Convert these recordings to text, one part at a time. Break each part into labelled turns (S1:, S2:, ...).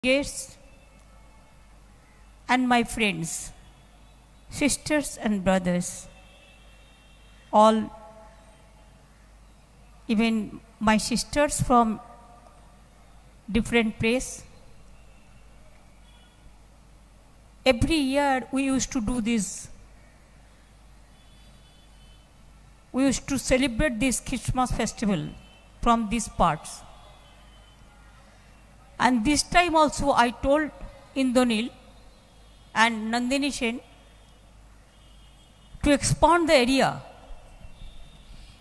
S1: guests and my friends, sisters and brothers, all, even my sisters from different place. Every year we used to do this. We used to celebrate this Christmas festival from these parts. And this time also I told Indranil and Nandini Sen to expand the area.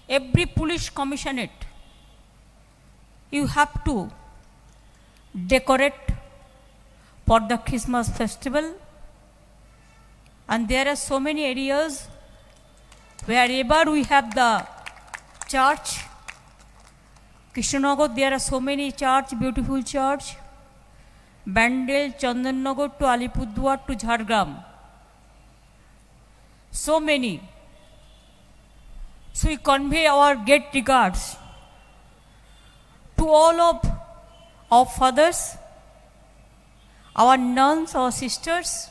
S1: Every police commissionerate, you have to decorate for the Christmas festival. And there are so many areas wherever we have the church. Krishnanagar, there are so many church, beautiful church. Bandel, Chandannagar to Alipurduar to Jhargram. So many. So we convey our great regards to all of our fathers, our nuns, our sisters,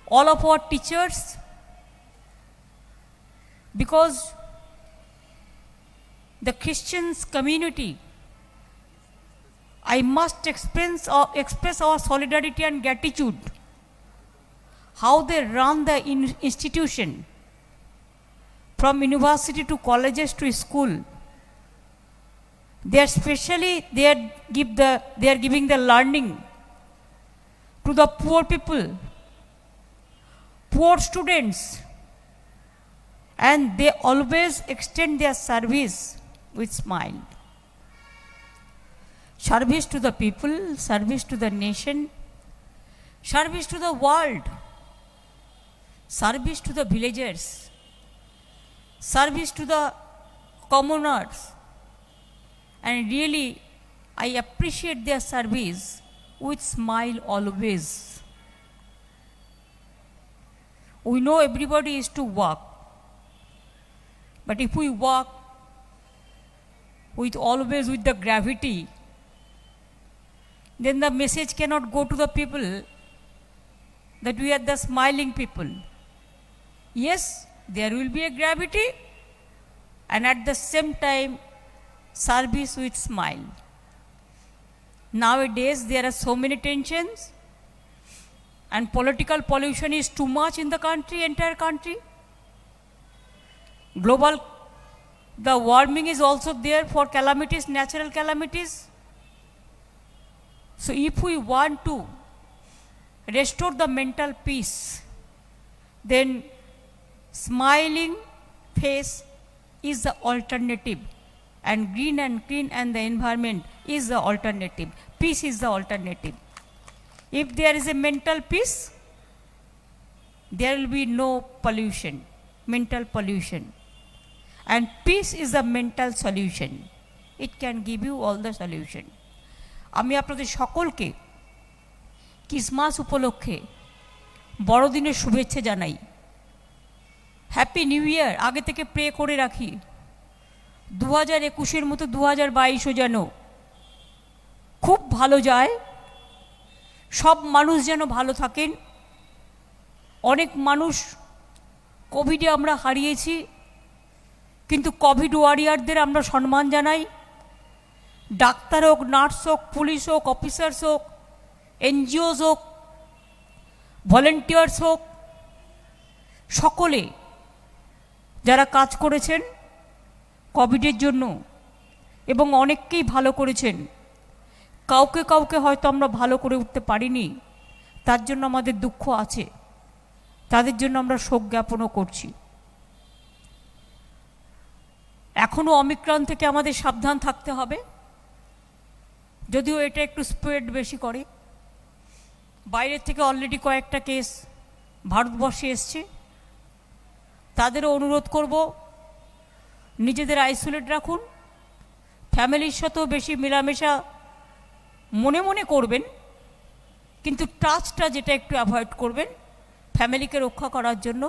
S1: all of our teachers, because the Christians community, I must express our solidarity and gratitude, how they run the institution, from university to colleges to school. They are giving the learning to the poor people, poor students, and they always extend their service with smile. Service to the people, service to the nation, service to the world, service to the villagers, service to the commoners. And really, I appreciate their service with smile always. We know everybody is to work, but if we work always with the gravity, then the message cannot go to the people that we are the smiling people. Yes, there will be a gravity, and at the same time, service with smile. Nowadays, there are so many tensions, and political pollution is too much in the country, entire country. Global, the warming is also there for calamities, natural calamities. So if we want to restore the mental peace, then smiling face is the alternative, and green and clean and the environment is the alternative. Peace is the alternative. If there is a mental peace, there will be no pollution, mental pollution. And peace is a mental solution. It can give you all the solution. আমি আপনাদের সকলকে Christmas উপলক্ষে বড়দিনের শুভেচ্ছা জানাই। Happy new year আগে থেকে pray করে রাখি। 2021-এর মতো 2022ও যেন খুব ভালো যায়, সব মানুষ যেন ভালো থাকেন। অনেক মানুষ কোভিডে আমরা হারিয়েছি, কিন্তু কোভিড ওয়ারিয়ারদের আমরা সম্মান জানাই। ডাক্তার হোক, নার্স হোক, পুলিশ হোক, অফিসার্স হোক, এনজিওস হোক, ভলেন্টিয়ার্স হোক, সকলে যারা কাজ করেছেন কোভিডের জন্য, এবং অনেককেই ভালো করেছেন। কাউকে কাউকে হয়তো আমরা ভালো করে উঠতে পারিনি, তার জন্য আমাদের দুঃখ আছে, তাদের জন্য আমরা শোক জ্ঞাপনও করছি। এখনও অমিক্রন থেকে আমাদের সাবধান থাকতে হবে, যদিও এটা একটু স্প্রেড বেশি করে। বাইরের থেকে অলরেডি কয়েকটা কেস ভারতবর্ষে এসছে। তাদেরও অনুরোধ করব, নিজেদের আইসোলেট রাখুন, ফ্যামিলির সাথেও বেশি মেলামেশা মনে মনে করবেন, কিন্তু টাচটা যেটা একটু অ্যাভয়েড করবেন ফ্যামিলিকে রক্ষা করার জন্য।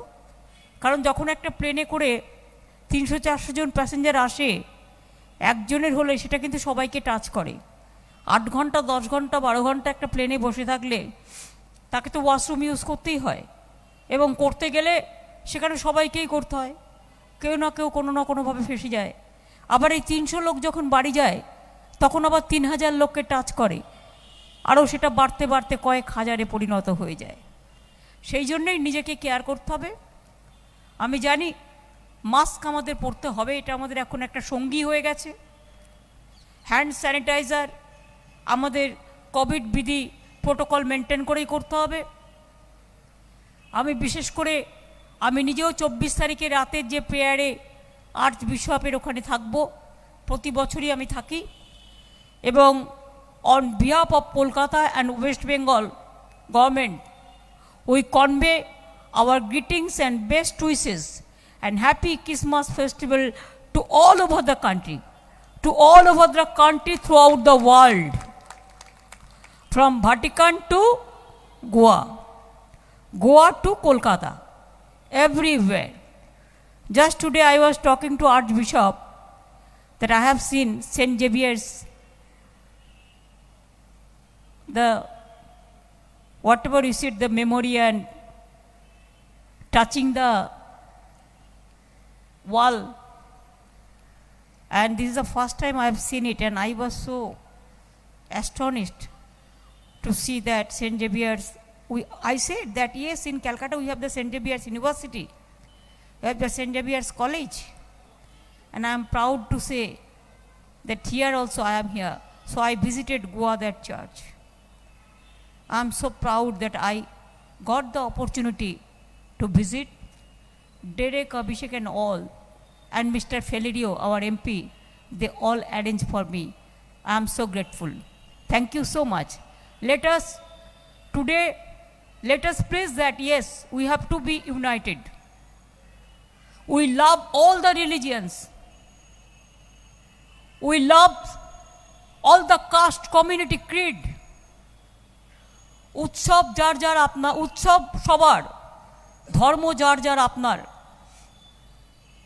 S1: কারণ যখন একটা প্লেনে করে 300-400 জন প্যাসেঞ্জার আসে, একজনের হলে সেটা কিন্তু সবাইকে টাচ করে। 8 ঘন্টা 10 ঘন্টা 12 ঘন্টা একটা প্লেনে বসে থাকলে তাকে তো ওয়াশরুম ইউজ করতেই হয়, এবং করতে গেলে সেখানে সবাইকেই করতে হয়, কেউ না কেউ কোনো না কোনোভাবে ফেসে যায়। আবার এই 300 লোক যখন বাড়ি যায় তখন আবার 3000 লোককে টাচ করে, আরও সেটা বাড়তে বাড়তে কয়েক হাজারে পরিণত হয়ে যায়। সেই জন্যই নিজেকে কেয়ার করতে হবে। আমি জানি মাস্ক আমাদের পরতে হবে, এটা আমাদের এখন একটা সঙ্গী হয়ে গেছে। হ্যান্ড স্যানিটাইজার আমাদের কোভিড বিধি প্রোটোকল মেনটেন করেই করতে হবে। আমি বিশেষ করে আমি নিজেও 24 তারিখে রাতের যে প্রেয়ারে আর্চ বিশপের ওখানে থাকবো, প্রতি বছরই আমি থাকি, এবং on behalf of Kolkata and West Bengal government we convey our greetings and best wishes and happy Christmas festival to all over the country, throughout the world, from Vatican to Goa to Kolkata, everywhere. Just today I was talking to Archbishop that I have seen St. Xavier's, whatever you said, the memory and touching the wall, and this is the first time I have seen it, and I was so astonished to see that St. Xavier's. I said that yes, in Calcutta we have the St. Xavier's University, we have the St. Xavier's College, and I am proud to say that here also I am here. So I visited Goa, that church. I am so proud that I got the opportunity to visit. Derek, Abhishek and all, and Mr. Felirio, our MP, they all arranged for me. I am so grateful. Thank you so much. Let us praise that yes, we have to be united. We love all the religions. We love all the caste, community, creed. উৎসব যার যার আপনার, উৎসব সবার, ধর্ম যার যার আপনার।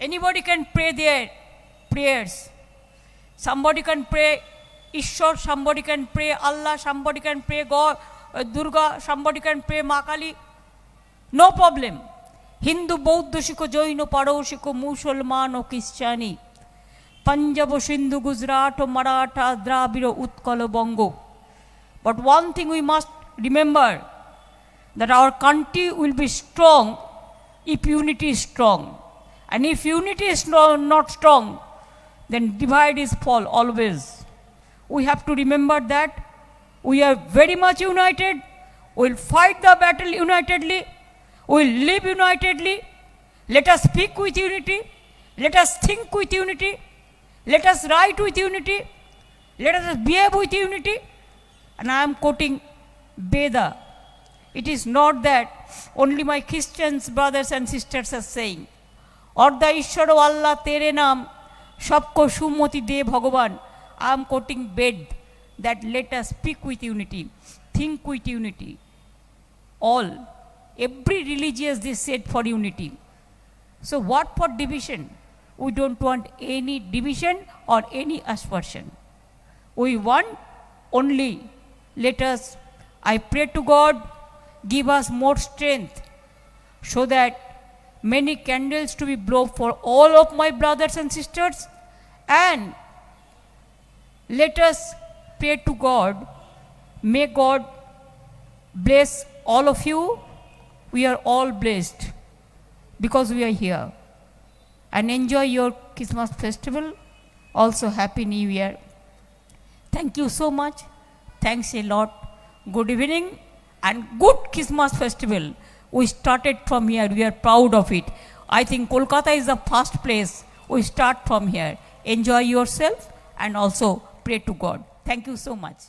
S1: Anybody can pray their prayers. Somebody can pray Ishwar, somebody can pray Allah, somebody can pray God, Durga, somebody can pray Ma Kali. No problem. Hindu, বৌদ্ধ, শিখ, জৈন, পারসিক, মুসলমান ও খ্রিস্টানি, পাঞ্জাব, সিন্ধু, গুজরাট ও মারাঠা, দ্রাবিড়, উৎকল, বঙ্গ। But one thing we must remember, that our country will be strong if unity is strong, and if unity is not strong, then divide is fall always. We have to remember that we are very much united. We will fight the battle unitedly, we will live unitedly. Let us speak with unity, let us think with unity, let us write with unity, let us behave with unity. And I am quoting Veda. It is not that only my Christians brothers and sisters are saying, Orda Ishwar Allah Tere Naam Sabko Sumati De Bhagavan. I am quoting Ved, that let us speak with unity, think with unity. All, every religious they said for unity. So what for division? We don't want any division or any aspersion. We want only, let us, I pray to God, give us more strength so that many candles to be blown for all of my brothers and sisters, and let us pray to God. May God bless all of you. We are all blessed because we are here. And enjoy your Christmas festival. Also Happy New Year. Thank you so much. Thanks a lot. Good evening and good Christmas festival. We started from here. We are proud of it. I think Kolkata is the first place. We start from here. Enjoy yourself and also pray to God. Thank you so much.